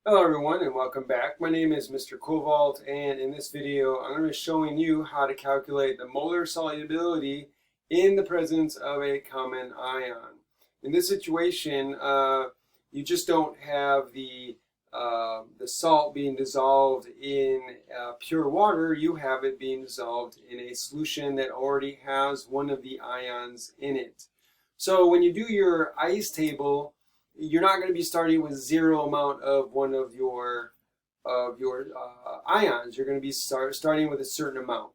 Hello everyone and welcome back. My name is Mr. Cobalt, and in this video I'm going to be showing you how to calculate the molar solubility in the presence of a common ion. In this situation, you just don't have the salt being dissolved in pure water. You have it being dissolved in a solution that already has one of the ions in it. So when you do your ice table, you're not going to be starting with zero amount of one of your ions. You're going to be starting with a certain amount,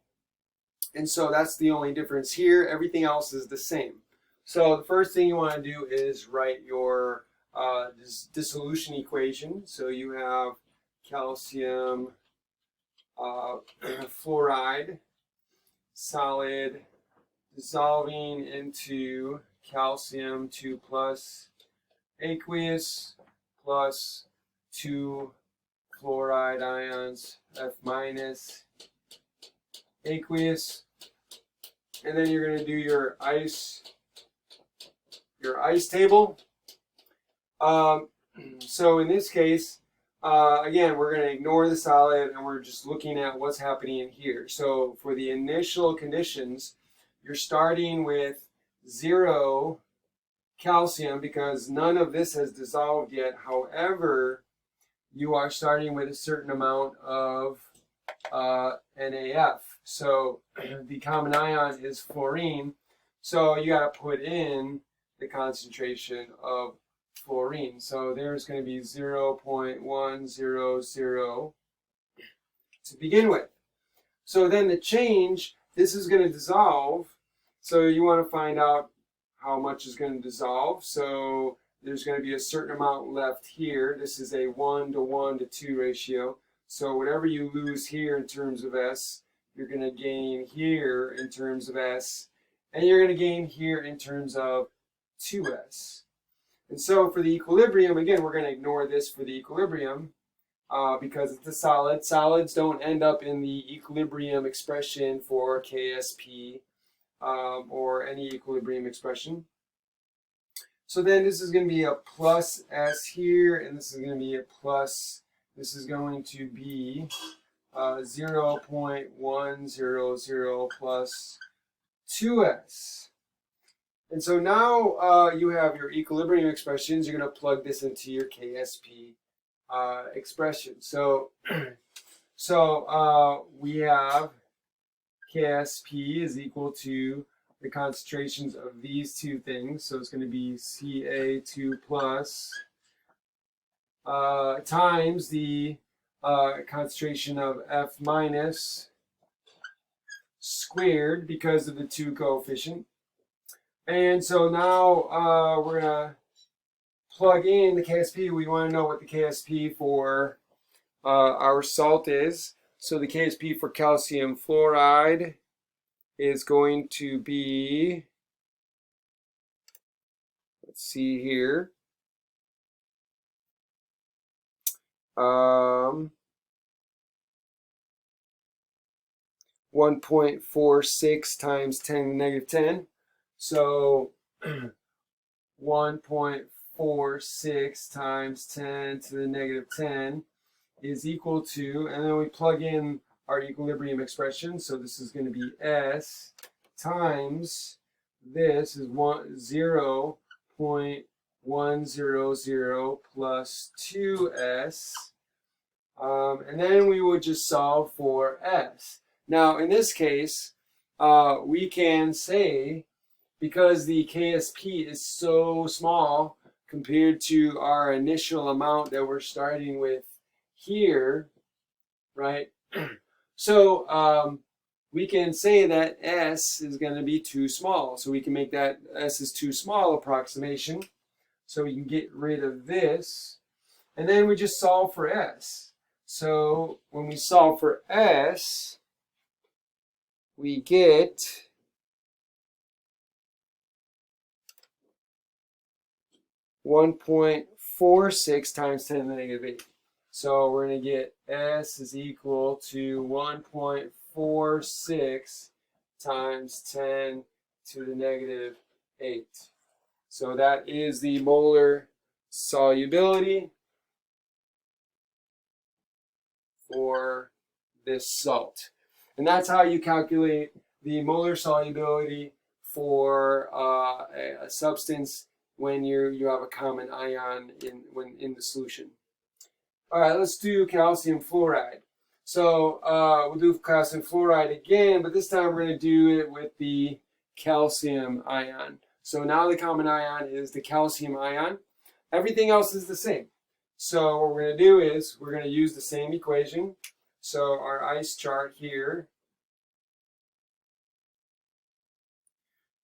and so that's the only difference here. Everything else is the same. So the first thing you want to do is write your dissolution equation. So you have calcium fluoride solid dissolving into calcium 2 plus aqueous plus 2 fluoride ions, F minus aqueous, and then you're going to do your ice table. So in this case, again, we're going to ignore the solid and we're just looking at what's happening in here. So for the initial conditions, you're starting with 0 calcium because none of this has dissolved yet. However, you are starting with a certain amount of NaF. So the common ion is fluorine. So you got to put in the concentration of fluorine. So there's going to be 0.100 to begin with. So then the change, this is going to dissolve. So you want to find out how much is going to dissolve. So there's going to be a certain amount left here. This is a 1 to 1 to 2 ratio. So whatever you lose here in terms of S, you're going to gain here in terms of S, and you're going to gain here in terms of 2S. And so for the equilibrium, again, we're going to ignore this for the equilibrium because it's a solid. Solids don't end up in the equilibrium expression for KSP. Or any equilibrium expression. So then this is going to be a plus S here, and this is going to be a plus, this is going to be 0.100 plus 2S. And so now you have your equilibrium expressions. You're going to plug this into your KSP expression. So, we have KSP is equal to the concentrations of these two things. So it's going to be Ca2 plus times the concentration of F minus squared because of the 2 coefficient. And so now we're going to plug in the KSP. We want to know what the KSP for our salt is. So the KSP for calcium fluoride is going to be, let's see here, 1.46 times 10 to the negative 10. So 1.46 times 10 to the negative 10 is equal to, and then we plug in our equilibrium expression. So this is going to be S times this is 0.100 plus 2S. And then we would just solve for S. Now in this case, we can say, because the KSP is so small compared to our initial amount that we're starting with here, right? So we can say that S is going to be too small. So we can make that S is too small approximation. So we can get rid of this. And then we just solve for S. So when we solve for S, we get 1.46 times 10 to the negative 8. So we're going to get S is equal to 1.46 times 10 to the negative 8. So that is the molar solubility. or this salt. And that's how you calculate the molar solubility for a substance when you have a common ion in the solution. All right, let's do calcium fluoride. So we'll do calcium fluoride again, but this time we're going to do it with the calcium ion. So now the common ion is the calcium ion. Everything else is the same. So what we're going to do is we're going to use the same equation. So our ice chart here.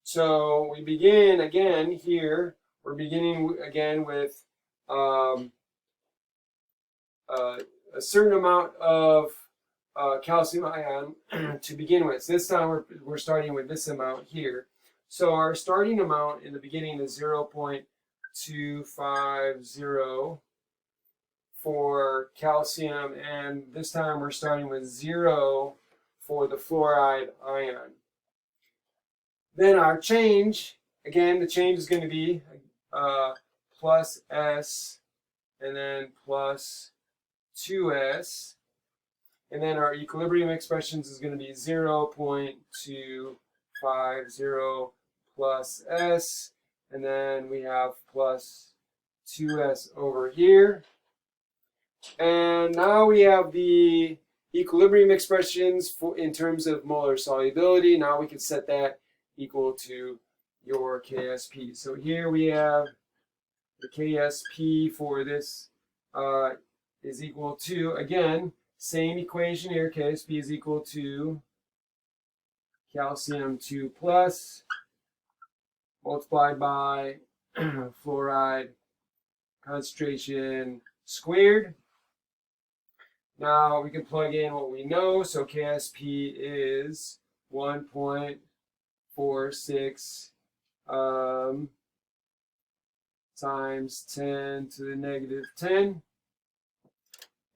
So we begin again here. We're beginning again with a certain amount of calcium ion to begin with. So this time we're starting with this amount here. So our starting amount in the beginning is 0.250 for calcium, and this time we're starting with 0 for the fluoride ion. Then our change, again, the change is going to be plus S and then plus 2S. And then our equilibrium expressions is going to be 0.250 plus S. And then we have plus 2S over here. And now we have the equilibrium expressions in terms of molar solubility. Now we can set that equal to your KSP. So here we have the KSP for this is equal to, again, same equation here. KSP is equal to calcium 2 plus multiplied by fluoride concentration squared. Now we can plug in what we know. So KSP is 1.46 times 10 to the negative 10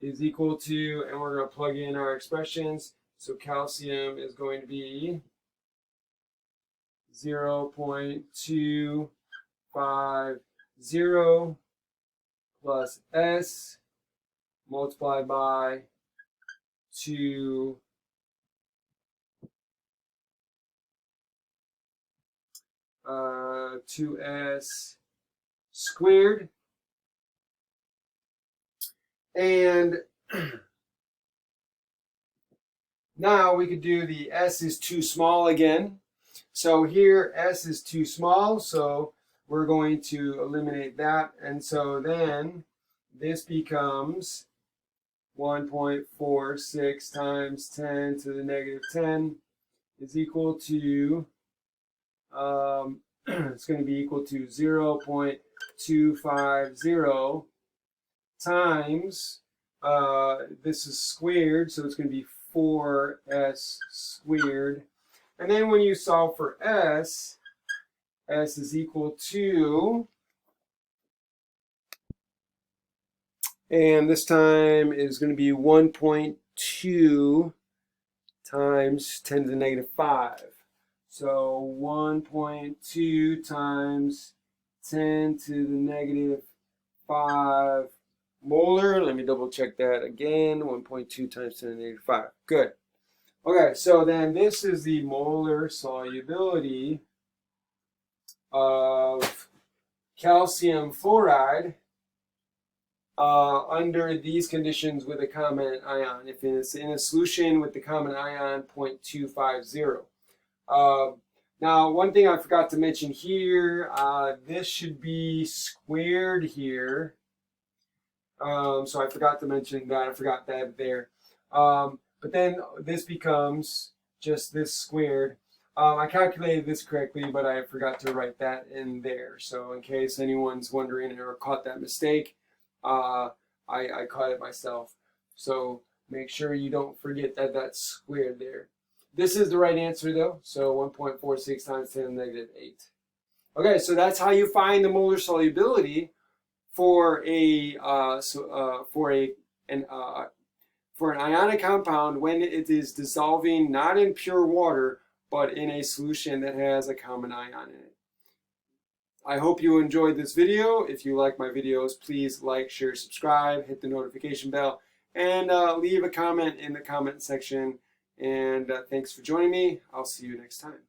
is equal to, and we're going to plug in our expressions. So calcium is going to be 0.250 plus S multiplied by 2S squared. And now we could do the S is too small again. So here S is too small, so we're going to eliminate that. And so then this becomes 1.46 times 10 to the negative 10 is equal to, it's going to be equal to 0.250 times, this is squared, so it's going to be 4S squared. And then when you solve for S is equal to, and this time is going to be 1.2 times 10 to the negative 5. So 1.2 times 10 to the negative 5 molar. Let me double check that again. 1.2 times 10 to the negative 5. Good. Okay, so then this is the molar solubility of calcium fluoride under these conditions with a common ion. If it's in a solution with the common ion 0.250. Now, one thing I forgot to mention here, this should be squared here. So I forgot to mention that. I forgot that there. But then this becomes just this squared. I calculated this correctly, but I forgot to write that in there. So in case anyone's wondering or caught that mistake, I caught it myself. So make sure you don't forget that that's squared there. This is the right answer though. So 1.46 times 10 to the negative 8. Okay, so that's how you find the molar solubility for an ionic compound when it is dissolving not in pure water, but in a solution that has a common ion in it. I hope you enjoyed this video. If you like my videos, please like, share, subscribe, hit the notification bell, and leave a comment in the comment section. And thanks for joining me. I'll see you next time.